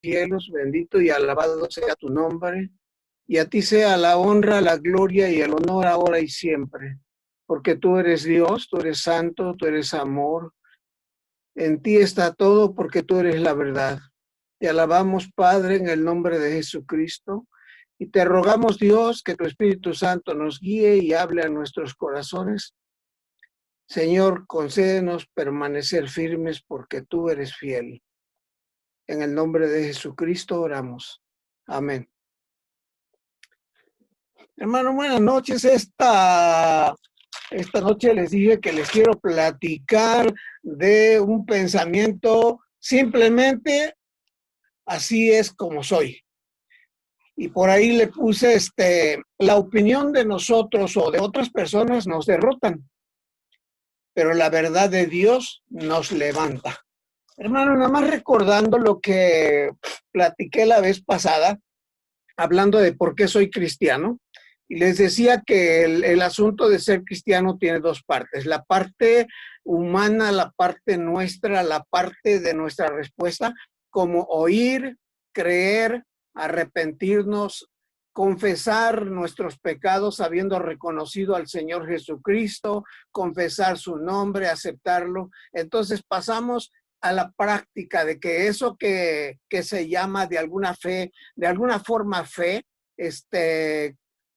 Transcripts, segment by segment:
cielos, bendito y alabado sea tu nombre, y a ti sea la honra, la gloria y el honor ahora y siempre, porque tú eres Dios, tú eres santo, tú eres amor, en ti está todo porque tú eres la verdad. Te alabamos, Padre, en el nombre de Jesucristo, y te rogamos, Dios, que tu Espíritu Santo nos guíe y hable a nuestros corazones. Señor, concédenos permanecer firmes porque tú eres fiel. En el nombre de Jesucristo oramos. Amén. Hermano, buenas noches. Esta noche les dije que les quiero platicar de un pensamiento, simplemente así es como soy. Y por ahí le puse la opinión de nosotros o de otras personas nos derrotan, pero la verdad de Dios nos levanta. Hermano, nada más recordando lo que platiqué la vez pasada, hablando de por qué soy cristiano, y les decía que el asunto de ser cristiano tiene dos partes, la parte humana, la parte nuestra, la parte de nuestra respuesta, como oír, creer, arrepentirnos, confesar nuestros pecados habiendo reconocido al Señor Jesucristo, confesar su nombre, aceptarlo. Entonces pasamos a la práctica de que eso que se llama de alguna fe, de alguna forma fe,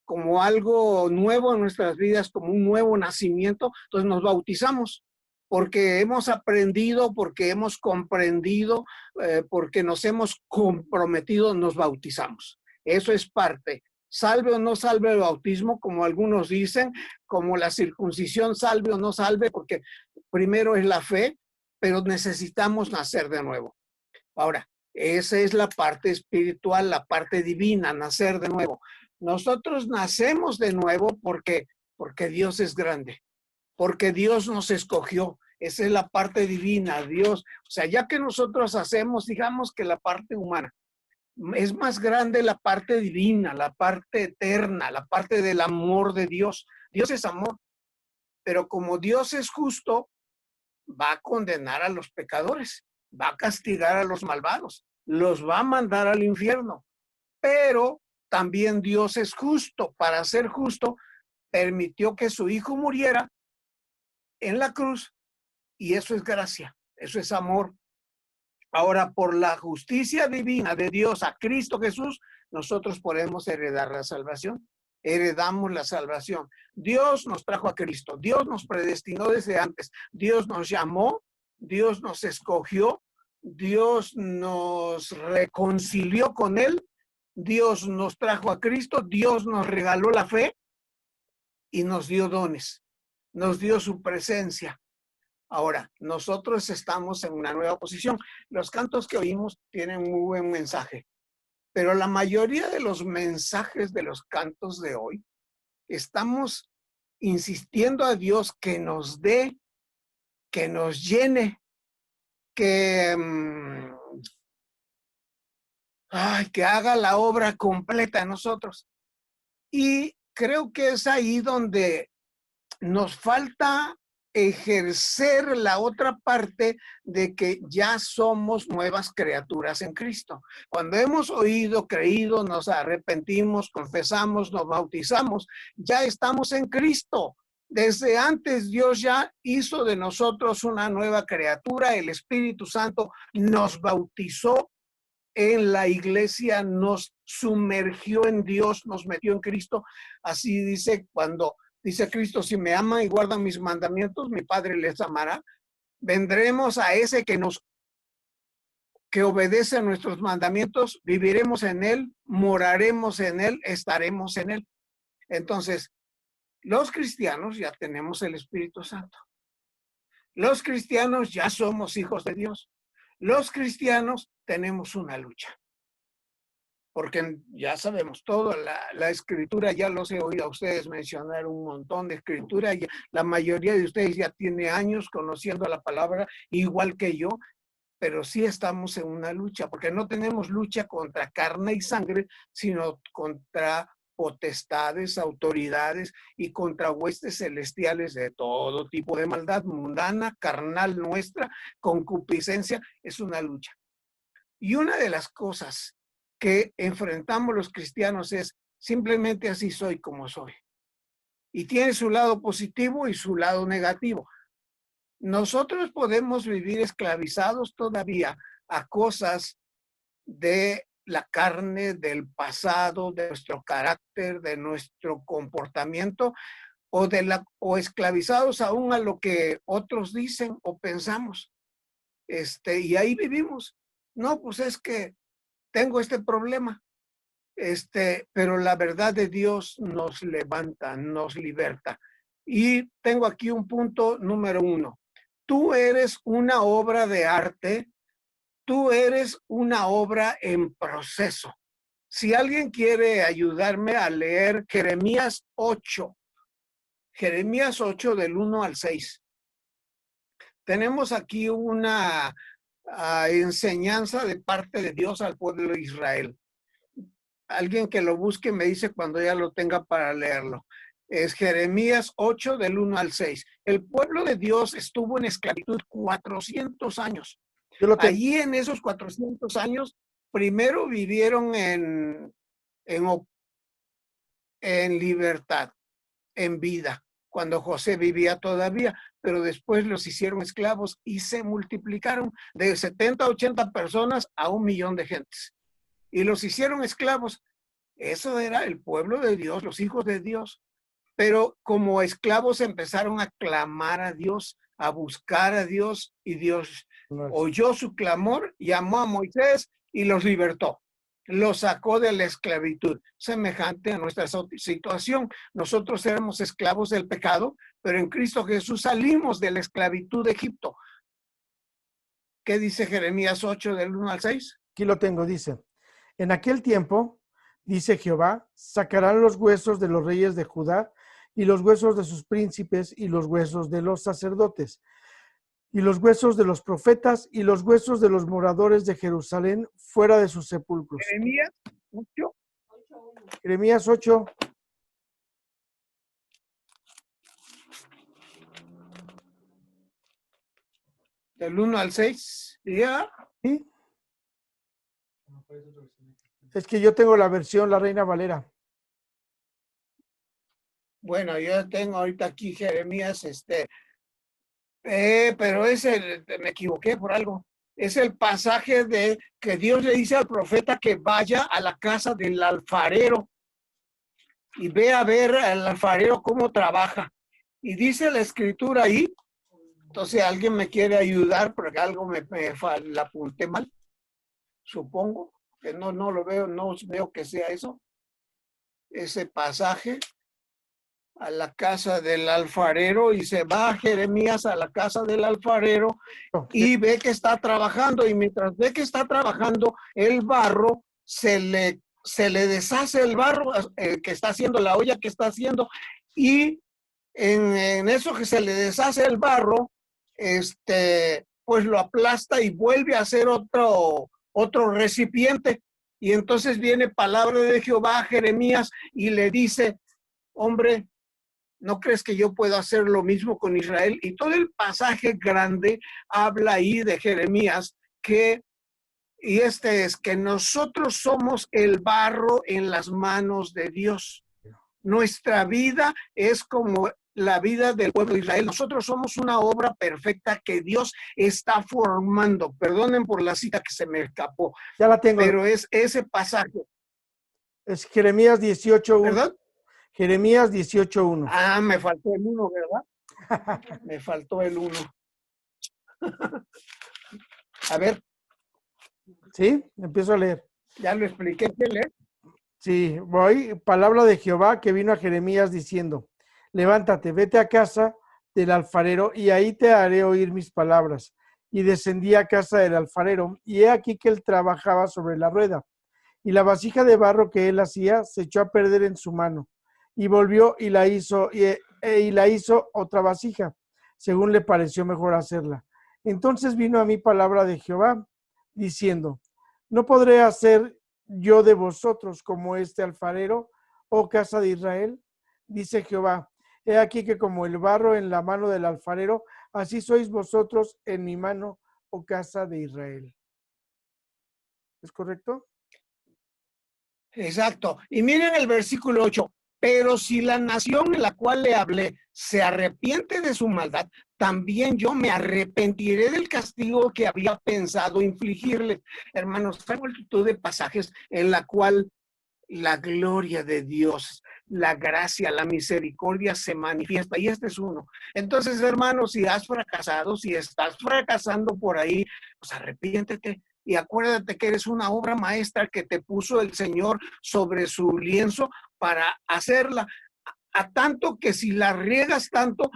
como algo nuevo en nuestras vidas, como un nuevo nacimiento, entonces nos bautizamos porque hemos aprendido, porque hemos comprendido, porque nos hemos comprometido, nos bautizamos. Eso es parte. Salve o no salve el bautismo, como algunos dicen, como la circuncisión, salve o no salve, porque primero es la fe, pero necesitamos nacer de nuevo. Ahora, esa es la parte espiritual, la parte divina, nacer de nuevo. Nosotros nacemos de nuevo porque Dios es grande, porque Dios nos escogió. Esa es la parte divina, Dios. O sea, ya que nosotros hacemos, digamos que la parte humana, es más grande la parte divina, la parte eterna, la parte del amor de Dios. Dios es amor, pero como Dios es justo, va a condenar a los pecadores, va a castigar a los malvados, los va a mandar al infierno. Pero también Dios es justo. Para ser justo, permitió que su hijo muriera en la cruz, y eso es gracia, eso es amor. Ahora, por la justicia divina de Dios a Cristo Jesús, nosotros podemos heredar la salvación. Heredamos la salvación. Dios nos trajo a Cristo. Dios nos predestinó desde antes. Dios nos llamó. Dios nos escogió. Dios nos reconcilió con Él. Dios nos trajo a Cristo. Dios nos regaló la fe y nos dio dones. Nos dio su presencia. Ahora, nosotros estamos en una nueva posición. Los cantos que oímos tienen muy buen mensaje, pero la mayoría de los mensajes de los cantos de hoy estamos insistiendo a Dios que nos dé, que nos llene, que, que haga la obra completa en nosotros. Y creo que es ahí donde nos falta ejercer la otra parte de que ya somos nuevas criaturas en Cristo. Cuando hemos oído, creído, nos arrepentimos, confesamos, nos bautizamos, ya estamos en Cristo. Desde antes Dios ya hizo de nosotros una nueva criatura. El Espíritu Santo nos bautizó en la iglesia, nos sumergió en Dios, nos metió en Cristo. Así dice cuando dice Cristo, si me aman y guardan mis mandamientos, mi Padre les amará. Vendremos a ese que obedece a nuestros mandamientos, viviremos en él, moraremos en él, estaremos en él. Entonces, los cristianos ya tenemos el Espíritu Santo. Los cristianos ya somos hijos de Dios. Los cristianos tenemos una lucha. Porque ya sabemos todo, la escritura, ya los he oído a ustedes mencionar un montón de escritura, ya, la mayoría de ustedes ya tiene años conociendo la palabra, igual que yo, pero sí estamos en una lucha, porque no tenemos lucha contra carne y sangre, sino contra potestades, autoridades y contra huestes celestiales de todo tipo de maldad mundana, carnal nuestra, concupiscencia, es una lucha. Y una de las cosas que enfrentamos los cristianos es simplemente así soy como soy. Y tiene su lado positivo y su lado negativo. Nosotros podemos vivir esclavizados todavía a cosas de la carne, del pasado, de nuestro carácter, de nuestro comportamiento, o esclavizados aún a lo que otros dicen o pensamos. Y ahí vivimos. No, pues es que tengo este problema. Pero la verdad de Dios nos levanta, nos liberta. Y tengo aquí un punto número 1. Tú eres una obra de arte, tú eres una obra en proceso. Si alguien quiere ayudarme a leer Jeremías 8 del 1 al 6. Tenemos aquí una enseñanza de parte de Dios al pueblo de Israel. Alguien que lo busque me dice cuando ya lo tenga para leerlo. Es Jeremías 8 del 1 al 6. El pueblo de Dios estuvo en esclavitud 400 años. Allí en esos 400 años, primero vivieron en libertad, en vida, cuando José vivía todavía, pero después los hicieron esclavos y se multiplicaron de 70 a 80 personas a 1 millón de gentes. Y los hicieron esclavos. Eso era el pueblo de Dios, los hijos de Dios. Pero como esclavos empezaron a clamar a Dios, a buscar a Dios, y Dios oyó su clamor, llamó a Moisés y los libertó. Los sacó de la esclavitud, semejante a nuestra situación. Nosotros éramos esclavos del pecado, pero en Cristo Jesús salimos de la esclavitud de Egipto. ¿Qué dice Jeremías 8 del 1 al 6? Aquí lo tengo, dice: en aquel tiempo, dice Jehová, sacarán los huesos de los reyes de Judá y los huesos de sus príncipes y los huesos de los sacerdotes y los huesos de los profetas y los huesos de los moradores de Jerusalén fuera de sus sepulcros. Jeremías 8. Jeremías 8. Del 1 al 6. ¿Ya? ¿Sí? Es que yo tengo la versión La Reina Valera. Bueno, yo tengo ahorita aquí Jeremías, pero me equivoqué por algo. Es el pasaje de que Dios le dice al profeta que vaya a la casa del alfarero y ve a ver al alfarero cómo trabaja. Y dice la escritura ahí, entonces alguien me quiere ayudar porque algo la apunté mal, supongo, que no lo veo, no veo que sea eso. Ese pasaje a la casa del alfarero, y se va Jeremías a la casa del alfarero y ve que está trabajando, y mientras ve que está trabajando el barro, se le deshace el barro que está haciendo, la olla que está haciendo, y en eso que se le deshace el barro, pues lo aplasta y vuelve a hacer otro recipiente. Y entonces viene palabra de Jehová a Jeremías y le dice: hombre, ¿no crees que yo puedo hacer lo mismo con Israel? Y todo el pasaje grande habla ahí de Jeremías y es que nosotros somos el barro en las manos de Dios. Nuestra vida es como la vida del pueblo de Israel. Nosotros somos una obra perfecta que Dios está formando. Perdonen por la cita que se me escapó. Ya la tengo. Pero es ese pasaje. Es Jeremías 18:1. ¿Verdad? Jeremías 18:1. Ah, me faltó el 1, ¿verdad? Me faltó el 1. A ver. ¿Sí? Empiezo a leer. Ya lo expliqué, ¿qué leer? Sí, voy. Palabra de Jehová que vino a Jeremías diciendo: levántate, vete a casa del alfarero y ahí te haré oír mis palabras. Y descendí a casa del alfarero, y he aquí que él trabajaba sobre la rueda, y la vasija de barro que él hacía se echó a perder en su mano, y volvió y la hizo otra vasija, según le pareció mejor hacerla. Entonces vino a mí palabra de Jehová, diciendo: ¿no podré hacer yo de vosotros como este alfarero, oh casa de Israel? Dice Jehová: he aquí que como el barro en la mano del alfarero, así sois vosotros en mi mano, oh casa de Israel. ¿Es correcto? Exacto. Y miren el versículo 8. Pero si la nación en la cual le hablé se arrepiente de su maldad, también yo me arrepentiré del castigo que había pensado infligirles. Hermanos, hay multitud de pasajes en la cual la gloria de Dios, la gracia, la misericordia se manifiesta, y este es uno. Entonces, hermanos, si has fracasado, si estás fracasando por ahí, pues arrepiéntete y acuérdate que eres una obra maestra que te puso el Señor sobre su lienzo para hacerla. A tanto que si la riegas tanto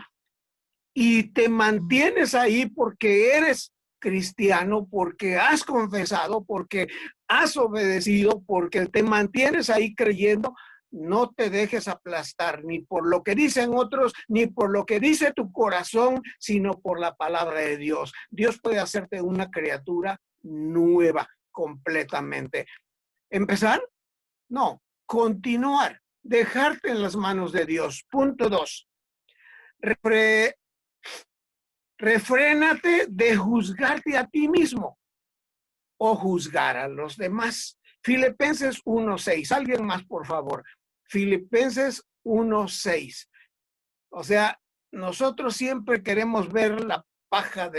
y te mantienes ahí porque eres cristiano, porque has confesado, porque has obedecido, porque te mantienes ahí creyendo, no te dejes aplastar ni por lo que dicen otros, ni por lo que dice tu corazón, sino por la palabra de Dios. Dios puede hacerte una criatura nueva completamente. ¿Empezar? No, continuar, dejarte en las manos de Dios. Punto 2. Refrénate de juzgarte a ti mismo o juzgar a los demás. Filipenses 1:6. Alguien más, por favor. Filipenses 1:6. O sea, nosotros siempre queremos ver la paja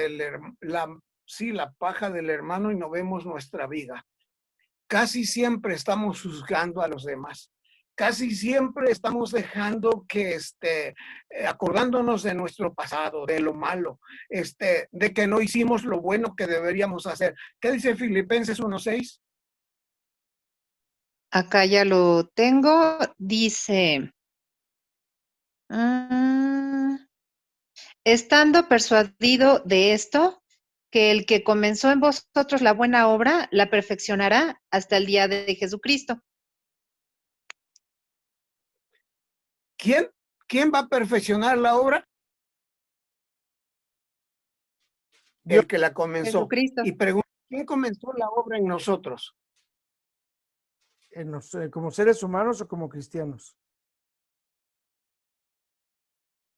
la paja del hermano y no vemos nuestra viga. Casi siempre estamos juzgando a los demás. Casi siempre estamos dejando que, acordándonos de nuestro pasado, de lo malo, de que no hicimos lo bueno que deberíamos hacer. ¿Qué dice Filipenses 1:6? Acá ya lo tengo. Dice, estando persuadido de esto, que el que comenzó en vosotros la buena obra, la perfeccionará hasta el día de Jesucristo. ¿Quién va a perfeccionar la obra? Dios. El que la comenzó. Jesucristo. Y pregunta, ¿quién comenzó la obra en nosotros? ¿Como seres humanos o como cristianos?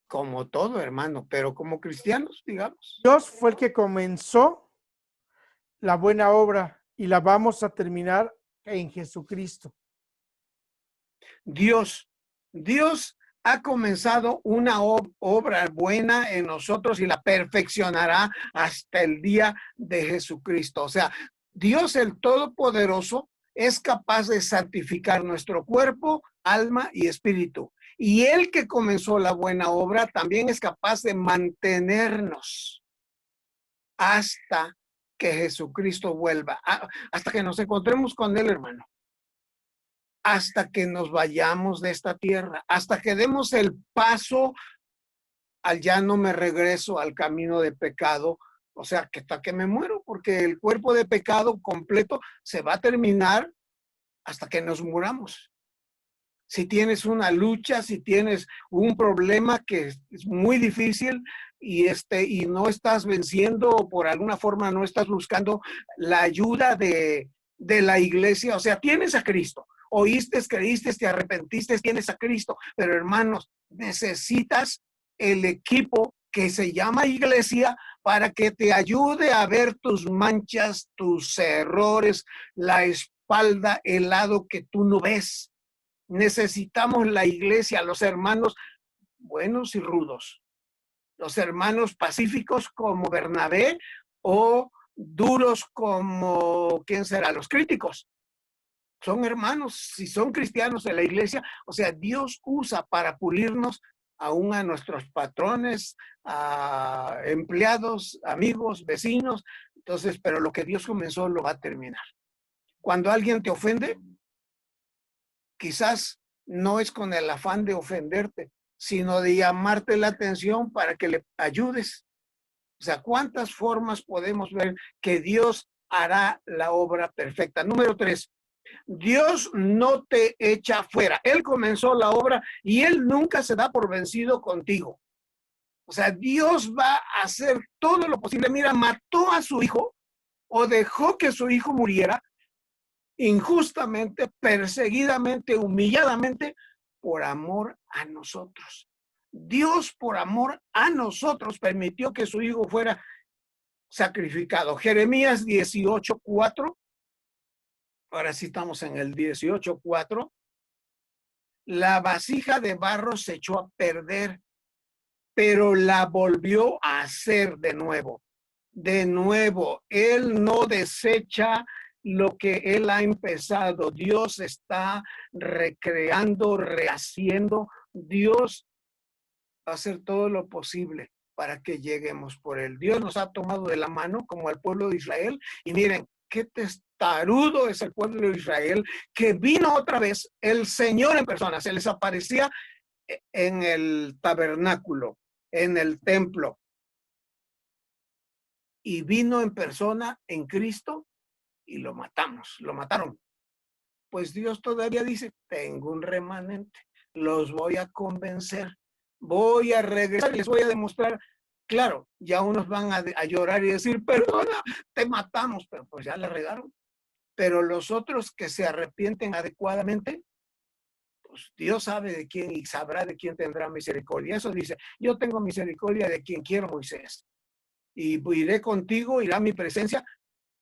Como todo, hermano, pero como cristianos, digamos. Dios fue el que comenzó la buena obra y la vamos a terminar en Jesucristo. Dios ha comenzado una obra buena en nosotros y la perfeccionará hasta el día de Jesucristo. O sea, Dios el Todopoderoso es capaz de santificar nuestro cuerpo, alma y espíritu. Y el que comenzó la buena obra también es capaz de mantenernos hasta que Jesucristo vuelva, hasta que nos encontremos con él, hermano. Hasta que nos vayamos de esta tierra, hasta que demos el paso al ya no me regreso al camino de pecado, o sea, que hasta que me muero, porque el cuerpo de pecado completo se va a terminar hasta que nos muramos. Si tienes una lucha, si tienes un problema que es muy difícil y no estás venciendo o por alguna forma no estás buscando la ayuda de la iglesia, o sea, tienes a Cristo. Oíste, creíste, te arrepentiste, tienes a Cristo. Pero hermanos, necesitas el equipo que se llama iglesia para que te ayude a ver tus manchas, tus errores, la espalda, el lado que tú no ves. Necesitamos la iglesia, los hermanos buenos y rudos, los hermanos pacíficos como Bernabé o duros como, ¿quién será? Los críticos. Son hermanos, si son cristianos de la iglesia, o sea, Dios usa para pulirnos aún a nuestros patrones, a empleados, amigos, vecinos. Entonces, pero lo que Dios comenzó lo va a terminar. Cuando alguien te ofende, quizás no es con el afán de ofenderte, sino de llamarte la atención para que le ayudes. O sea, ¿cuántas formas podemos ver que Dios hará la obra perfecta? Número 3. Dios no te echa fuera. Él comenzó la obra y Él nunca se da por vencido contigo. O sea, Dios va a hacer todo lo posible. Mira, mató a su hijo o dejó que su hijo muriera injustamente, perseguidamente, humilladamente, por amor a nosotros. Dios, por amor a nosotros, permitió que su hijo fuera sacrificado. Jeremías 18:4 ahora sí estamos en el 18:4, la vasija de barro se echó a perder, pero la volvió a hacer de nuevo. De nuevo, Él no desecha lo que Él ha empezado. Dios está recreando, rehaciendo. Dios va a hacer todo lo posible para que lleguemos por Él. Dios nos ha tomado de la mano como al pueblo de Israel. Y miren, qué testarudo es el pueblo de Israel, que vino otra vez el Señor en persona. Se les aparecía en el tabernáculo, en el templo, y vino en persona en Cristo y lo mataron. Pues Dios todavía dice, tengo un remanente, los voy a convencer, voy a regresar, les voy a demostrar. Claro, ya unos van a llorar y decir, perdona, te matamos, pero pues ya la regaron. Pero los otros que se arrepienten adecuadamente, pues Dios sabe de quién y sabrá de quién tendrá misericordia. Eso dice, yo tengo misericordia de quien quiero, Moisés. Y iré contigo, irá a mi presencia,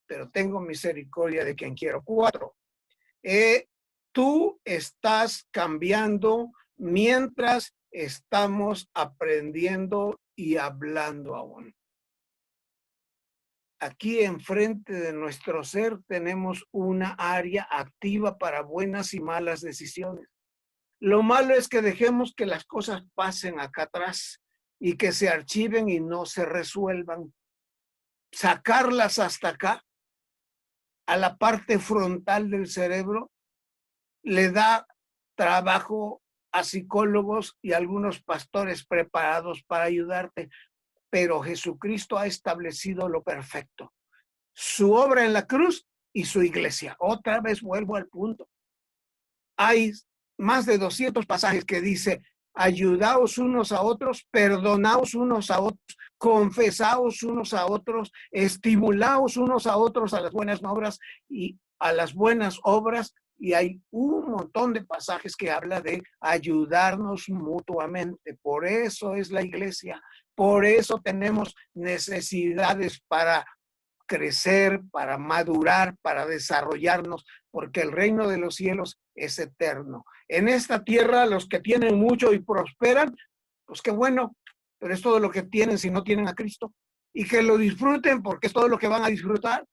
pero tengo misericordia de quien quiero. 4. Tú estás cambiando mientras estamos aprendiendo y hablando aún. Aquí enfrente de nuestro ser tenemos una área activa para buenas y malas decisiones. Lo malo es que dejemos que las cosas pasen acá atrás y que se archiven y no se resuelvan. Sacarlas hasta acá, a la parte frontal del cerebro, le da trabajo a psicólogos y a algunos pastores preparados para ayudarte, pero Jesucristo ha establecido lo perfecto. Su obra en la cruz y su iglesia. Otra vez vuelvo al punto. Hay más de 200 pasajes que dice, ayudaos unos a otros, perdonaos unos a otros, confesaos unos a otros, estimulaos unos a otros a las buenas obras y a las buenas obras. Y hay un montón de pasajes que habla de ayudarnos mutuamente. Por eso es la iglesia. Por eso tenemos necesidades para crecer, para madurar, para desarrollarnos, porque el reino de los cielos es eterno. En esta tierra, los que tienen mucho y prosperan, pues qué bueno, pero es todo lo que tienen si no tienen a Cristo. Y que lo disfruten porque es todo lo que van a disfrutar.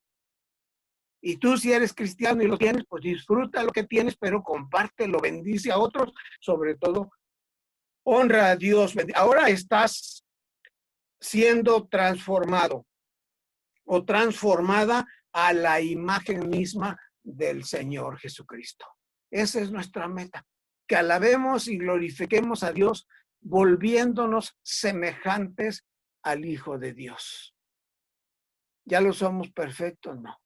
Y tú, si eres cristiano y lo tienes, pues disfruta lo que tienes, pero compártelo, bendice a otros, sobre todo honra a Dios. Ahora estás siendo transformado o transformada a la imagen misma del Señor Jesucristo. Esa es nuestra meta, que alabemos y glorifiquemos a Dios volviéndonos semejantes al Hijo de Dios. ¿Ya lo somos perfectos? No.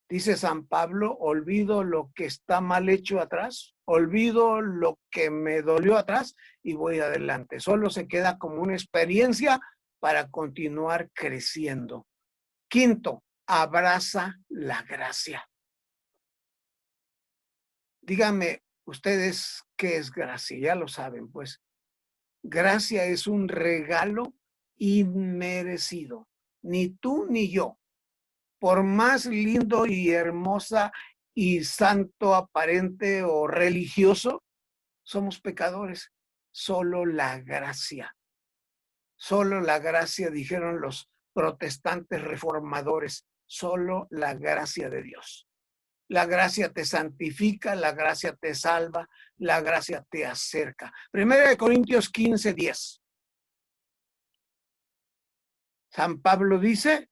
Dice San Pablo, olvido lo que está mal hecho atrás, olvido lo que me dolió atrás y voy adelante. Solo se queda como una experiencia para continuar creciendo. 5, abraza la gracia. Díganme ustedes qué es gracia, ya lo saben, pues. Gracia es un regalo inmerecido. Ni tú ni yo, por más lindo y hermosa y santo aparente o religioso, somos pecadores. Solo la gracia, dijeron los protestantes reformadores, solo la gracia de Dios. La gracia te santifica, la gracia te salva, la gracia te acerca. 1 Corintios 15:10. San Pablo dice,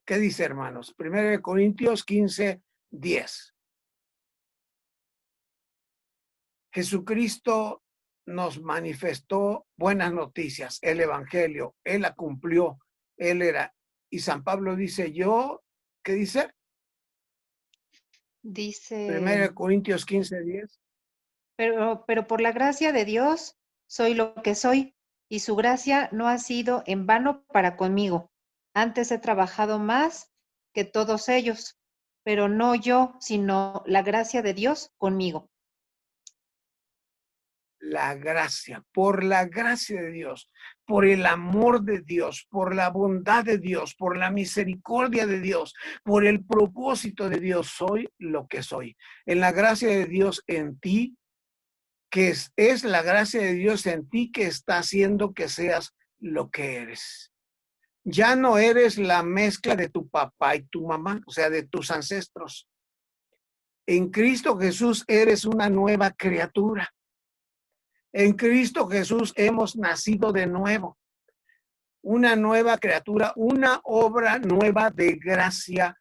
¿qué dice, hermanos? 1 Corintios 15:10. Jesucristo nos manifestó buenas noticias, el evangelio, él la cumplió, él era. Y San Pablo dice, yo, ¿qué dice? Dice, 1 Corintios 15:10. pero por la gracia de Dios soy lo que soy, y su gracia no ha sido en vano para conmigo. Antes he trabajado más que todos ellos, pero no yo, sino la gracia de Dios conmigo. la gracia, por la gracia de Dios, por el amor de Dios, por la bondad de Dios, por la misericordia de Dios, por el propósito de Dios, soy lo que soy. En la gracia de Dios en ti, que es la gracia de Dios en ti que está haciendo que seas lo que eres. Ya no eres la mezcla de tu papá y tu mamá, o sea, de tus ancestros. En Cristo Jesús eres una nueva criatura. En Cristo Jesús hemos nacido de nuevo. Una nueva criatura, una obra nueva de gracia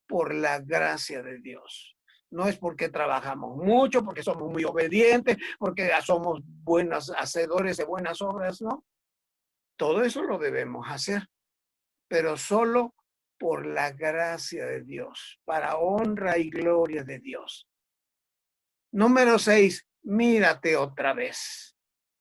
por la gracia de Dios. No es porque trabajamos mucho, porque somos muy obedientes, porque somos buenos hacedores de buenas obras, ¿no? Todo eso lo debemos hacer, pero solo por la gracia de Dios, para honra y gloria de Dios. Número 6, mírate otra vez.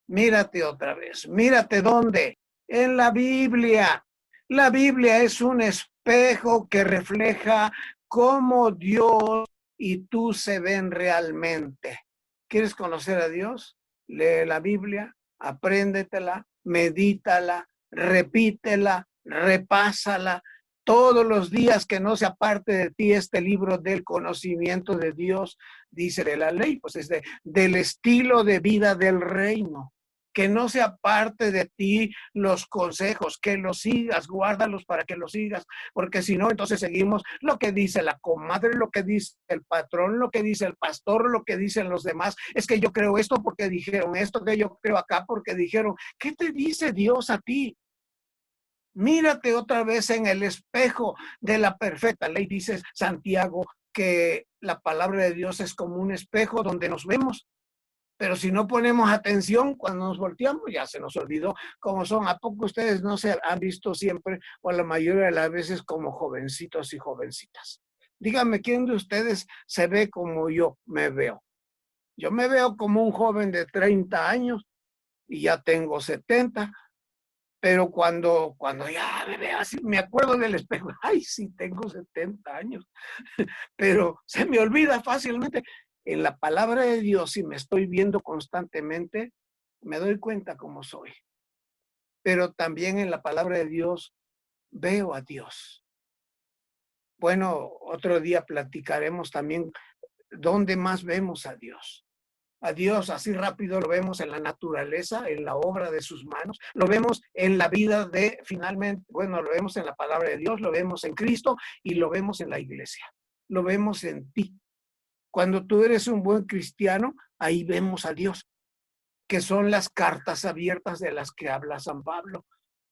Mírate otra vez. Mírate dónde. En la Biblia. La Biblia es un espejo que refleja cómo Dios y tú se ven realmente. ¿Quieres conocer a Dios? Lee la Biblia, apréndetela, medítala, repítela, repásala. Todos los días que no se aparte de ti este libro del conocimiento de Dios, dice de la ley, pues es del estilo de vida del reino. Que no se aparte de ti los consejos, que los sigas, guárdalos para que los sigas, porque si no, entonces seguimos lo que dice la comadre, lo que dice el patrón, lo que dice el pastor, lo que dicen los demás. Es que yo creo esto porque dijeron esto, que yo creo acá porque dijeron. ¿Qué te dice Dios a ti? Mírate otra vez en el espejo de la perfecta ley. Dice Santiago que la palabra de Dios es como un espejo donde nos vemos. Pero si no ponemos atención, cuando nos volteamos, ya se nos olvidó cómo son. ¿A poco ustedes no se han visto siempre, o la mayoría de las veces, como jovencitos y jovencitas? Díganme, ¿quién de ustedes se ve como yo me veo? Yo me veo como un joven de 30 años y ya tengo 70. Pero cuando ya me veo así, me acuerdo del espejo, ay, sí, tengo 70 años, pero se me olvida fácilmente. En la palabra de Dios, si me estoy viendo constantemente, me doy cuenta cómo soy. Pero también en la palabra de Dios veo a Dios. Bueno, otro día platicaremos también dónde más vemos a Dios. A Dios así rápido lo vemos en la naturaleza, en la obra de sus manos, lo vemos en la vida finalmente, bueno, lo vemos en la palabra de Dios, lo vemos en Cristo y lo vemos en la iglesia. Lo vemos en ti. Cuando tú eres un buen cristiano, ahí vemos a Dios, que son las cartas abiertas de las que habla San Pablo.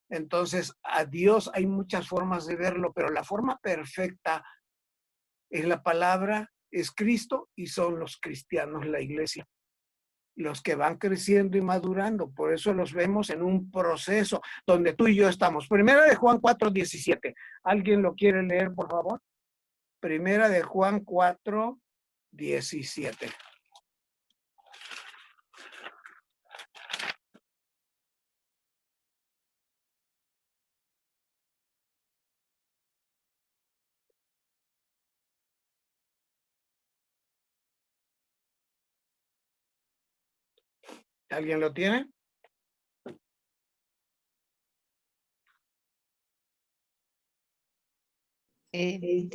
Entonces, a Dios hay muchas formas de verlo, pero la forma perfecta es la palabra, es Cristo y son los cristianos, la iglesia. Los que van creciendo y madurando. Por eso los vemos en un proceso donde tú y yo estamos. Primera de Juan 4:17. ¿Alguien lo quiere leer, por favor? Primera de Juan 4:17. ¿Alguien lo tiene? En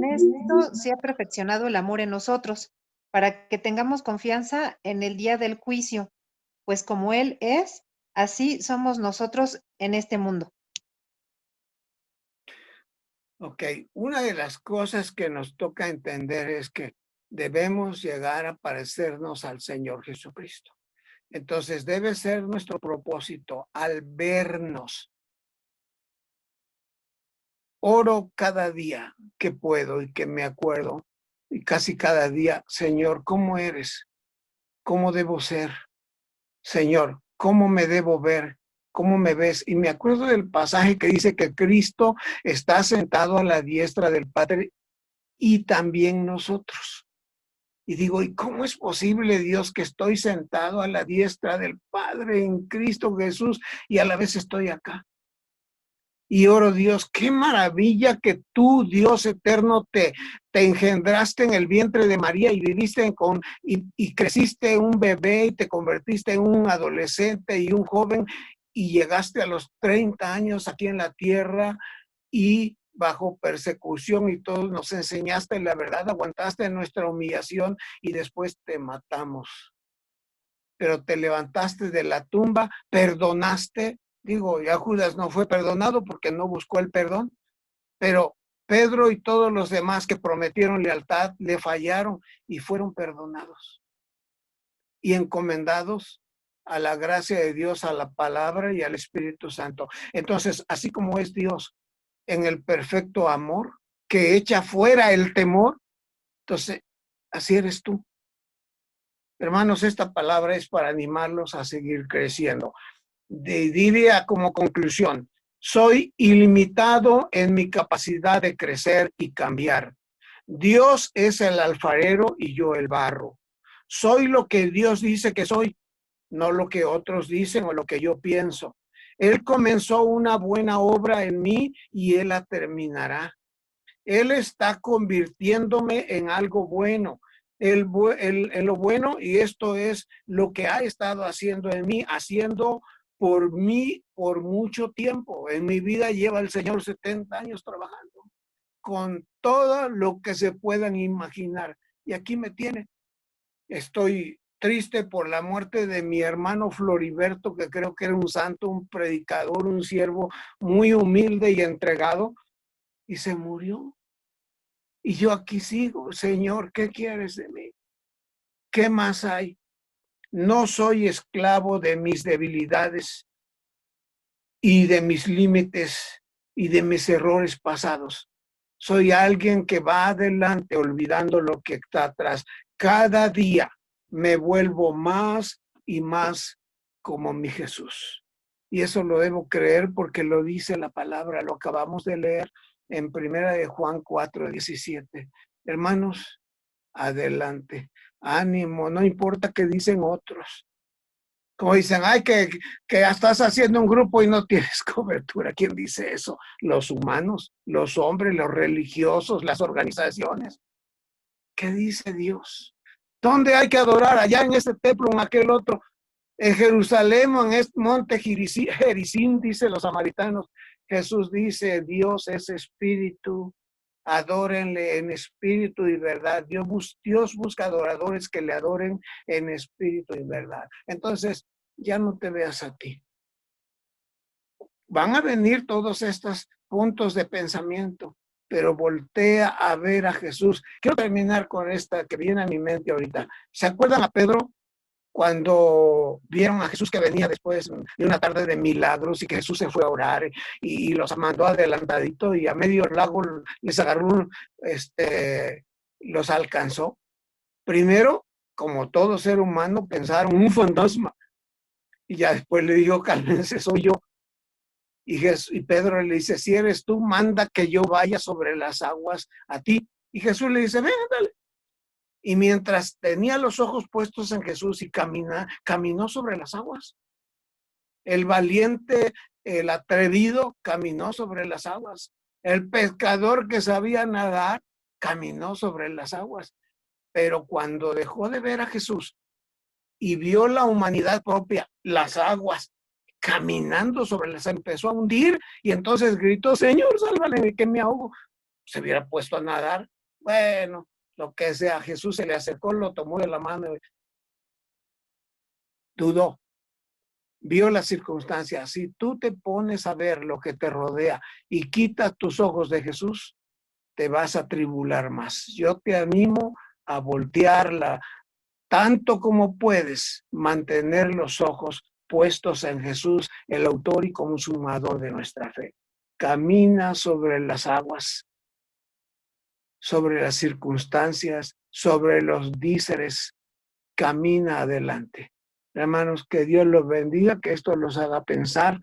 esto se ha perfeccionado el amor en nosotros, para que tengamos confianza en el día del juicio, pues como Él es, así somos nosotros en este mundo. Ok, una de las cosas que nos toca entender es que debemos llegar a parecernos al Señor Jesucristo. Entonces debe ser nuestro propósito al vernos. Oro cada día que puedo y que me acuerdo, y casi cada día, Señor, ¿cómo eres? ¿Cómo debo ser? Señor, ¿cómo me debo ver? ¿Cómo me ves? Y me acuerdo del pasaje que dice que Cristo está sentado a la diestra del Padre y también nosotros. Y digo, ¿y cómo es posible, Dios, que estoy sentado a la diestra del Padre en Cristo Jesús y a la vez estoy acá? Y oro, Dios, qué maravilla que tú, Dios eterno, te engendraste en el vientre de María y viviste y creciste un bebé y te convertiste en un adolescente y un joven y llegaste a los 30 años aquí en la tierra y bajo persecución y todos nos enseñaste la verdad, aguantaste nuestra humillación y después te matamos. Pero te levantaste de la tumba, perdonaste. Digo, ya Judas no fue perdonado porque no buscó el perdón, pero Pedro y todos los demás que prometieron lealtad le fallaron y fueron perdonados y encomendados a la gracia de Dios, a la palabra y al Espíritu Santo. Entonces, así como es Dios en el perfecto amor que echa fuera el temor, entonces, así eres tú. Hermanos, esta palabra es para animarlos a seguir creciendo. Diría como conclusión, soy ilimitado en mi capacidad de crecer y cambiar. Dios es el alfarero y yo el barro. Soy lo que Dios dice que soy, no lo que otros dicen o lo que yo pienso. Él comenzó una buena obra en mí y Él la terminará. Él está convirtiéndome en algo bueno, en lo bueno, y esto es lo que ha estado haciendo en mí, haciendo por mí por mucho tiempo. En mi vida lleva el Señor 70 años trabajando con todo lo que se puedan imaginar. Y aquí me tiene. Estoy triste por la muerte de mi hermano Floriberto, que creo que era un santo, un predicador, un siervo muy humilde y entregado, y se murió. Y yo aquí sigo, Señor, ¿qué quieres de mí? ¿Qué más hay? No soy esclavo de mis debilidades y de mis límites y de mis errores pasados. Soy alguien que va adelante olvidando lo que está atrás. Cada día me vuelvo más y más como mi Jesús. Y eso lo debo creer porque lo dice la palabra, lo acabamos de leer en 1 Juan 4:17. Hermanos, adelante, ánimo, no importa qué dicen otros. Como dicen, ay, que ya estás haciendo un grupo y no tienes cobertura. ¿Quién dice eso? Los humanos, los hombres, los religiosos, las organizaciones. ¿Qué dice Dios? ¿Dónde hay que adorar? Allá en este templo, en aquel otro. En Jerusalén, en este monte Gerizim, dice los samaritanos. Jesús dice, Dios es espíritu. Adórenle en espíritu y verdad. Dios busca adoradores que le adoren en espíritu y verdad. Entonces, ya no te veas a ti. Van a venir todos estos puntos de pensamiento, pero voltea a ver a Jesús. Quiero terminar con esta que viene a mi mente ahorita. ¿Se acuerdan a Pedro? Cuando vieron a Jesús que venía después de una tarde de milagros y que Jesús se fue a orar y los mandó adelantadito y a medio lago les agarró, los alcanzó. Primero, como todo ser humano, pensaron un fantasma y ya después le dijo, cálmense, soy yo. Y Pedro le dice, si eres tú, manda que yo vaya sobre las aguas a ti. Y Jesús le dice, ven, dale. Y mientras tenía los ojos puestos en Jesús y caminó sobre las aguas. El valiente, el atrevido, caminó sobre las aguas. El pescador que sabía nadar, caminó sobre las aguas. Pero cuando dejó de ver a Jesús y vio la humanidad propia, las aguas, caminando sobre las, empezó a hundir y entonces gritó, Señor, sálvame, que me ahogo. Se hubiera puesto a nadar. Bueno, lo que sea, Jesús se le acercó, lo tomó de la mano, dudó, vio las circunstancias. Si tú te pones a ver lo que te rodea y quitas tus ojos de Jesús, te vas a tribular más. Yo te animo a voltearla tanto como puedes, mantener los ojos puestos en Jesús, el autor y consumador de nuestra fe. Camina sobre las aguas, sobre las circunstancias, sobre los díceres, camina adelante. Hermanos, que Dios los bendiga, que esto los haga pensar,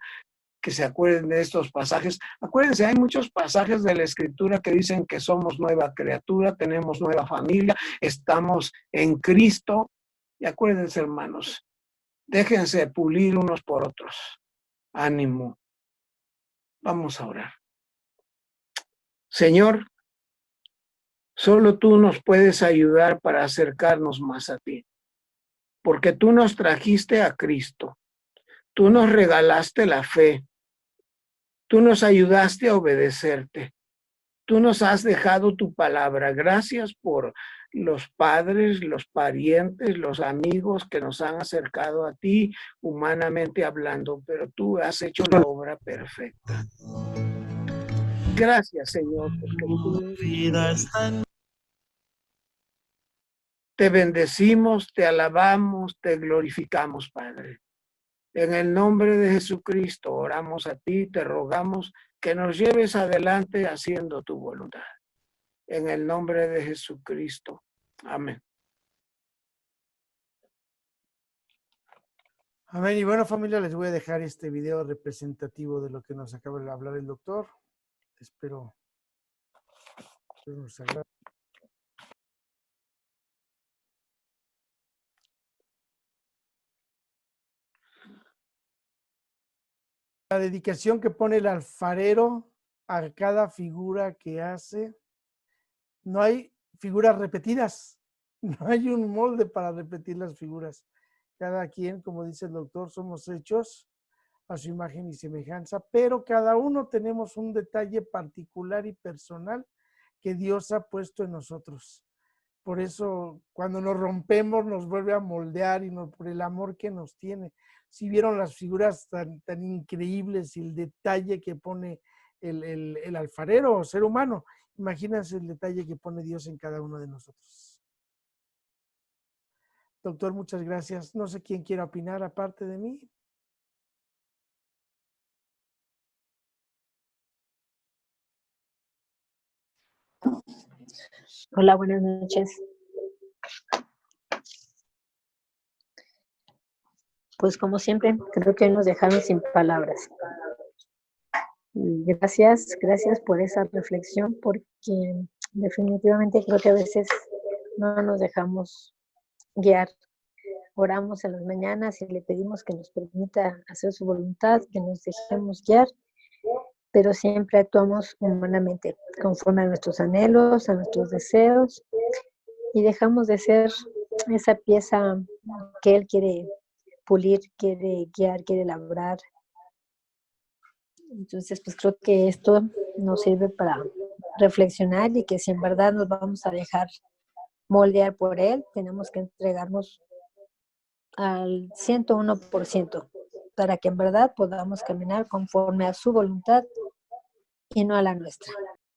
que se acuerden de estos pasajes. Acuérdense, hay muchos pasajes de la Escritura que dicen que somos nueva criatura, tenemos nueva familia, estamos en Cristo. Y acuérdense, hermanos, déjense pulir unos por otros. Ánimo. Vamos a orar. Señor, solo tú nos puedes ayudar para acercarnos más a ti, porque tú nos trajiste a Cristo, tú nos regalaste la fe, tú nos ayudaste a obedecerte, tú nos has dejado tu palabra. Gracias por los padres, los parientes, los amigos que nos han acercado a ti humanamente hablando, pero tú has hecho la obra perfecta. Gracias, Señor, porque tú te bendecimos, te alabamos, te glorificamos, Padre. En el nombre de Jesucristo oramos a ti, te rogamos que nos lleves adelante haciendo tu voluntad. En el nombre de Jesucristo. Amén. Amén. Y bueno, familia, les voy a dejar este video representativo de lo que nos acaba de hablar el doctor. Espero nos agrade. La dedicación que pone el alfarero a cada figura que hace. No hay figuras repetidas. No hay un molde para repetir las figuras. Cada quien, como dice el doctor, somos hechos a su imagen y semejanza, pero cada uno tenemos un detalle particular y personal que Dios ha puesto en nosotros. Por eso, cuando nos rompemos, nos vuelve a moldear y por el amor que nos tiene. Si vieron las figuras tan increíbles y el detalle que pone el alfarero o ser humano, imagínense el detalle que pone Dios en cada uno de nosotros. Doctor, muchas gracias. No sé quién quiera opinar aparte de mí. Hola, buenas noches. Pues como siempre, creo que hoy nos dejaron sin palabras. Y gracias por esa reflexión, porque definitivamente creo que a veces no nos dejamos guiar. Oramos en las mañanas y le pedimos que nos permita hacer su voluntad, que nos dejemos guiar, pero siempre actuamos humanamente, conforme a nuestros anhelos, a nuestros deseos, y dejamos de ser esa pieza que Él quiere pulir, quiere guiar, quiere elaborar. Entonces, pues creo que esto nos sirve para reflexionar y que si en verdad nos vamos a dejar moldear por Él, tenemos que entregarnos al 101% para que en verdad podamos caminar conforme a su voluntad y no a la nuestra.